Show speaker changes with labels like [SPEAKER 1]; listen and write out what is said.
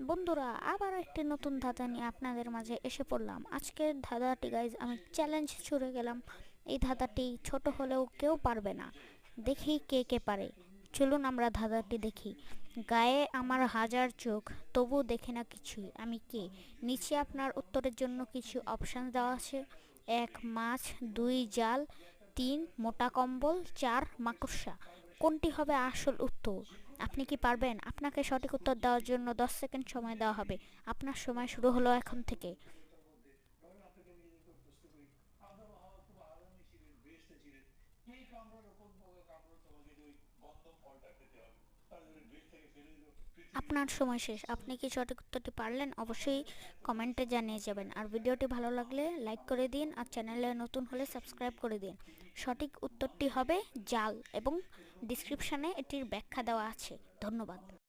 [SPEAKER 1] বন্ধুরা, আবার একটি নতুন ধাঁধা নিয়ে আপনাদের মাঝে এসে পড়লাম। আজকের ধাঁধাটি গাইজ আমি চ্যালেঞ্জ ছুড়ে গেলাম। এই ধাঁধাটি ছোট হলেও কেউ পারবে না। দেখি কে কে পারে। চলুন আমরা ধাঁধাটি দেখি। গায়ে আমার হাজার চোখ, তবু দেখি না কিছুই, আমি কে? নিচে আপনার উত্তরের জন্য কিছু অপশান দেওয়া আছে। 1 মাছ, 2 জাল, 3 মোটা কম্বল, 4 মাকড়সা। কোনটি হবে আসল উত্তর? আপনি কি পারবেন? আপনাকে সঠিক উত্তর দেওয়ার জন্য 10 সেকেন্ড সময় দেওয়া হবে। আপনার সময় শুরু হলো এখন থেকে। আপনার সময় শেষ। আপনি কি সঠিক উত্তরটি পারলেন? অবশ্যই কমেন্টে জানিয়ে যাবেন। আর ভিডিওটি ভালো লাগলে লাইক করে দিন, আর চ্যানেলে নতুন হলে সাবস্ক্রাইব করে দিন। সঠিক উত্তরটি হবে জাল, এবং ডিসক্রিপশানে এটির ব্যাখ্যা দেওয়া আছে। ধন্যবাদ।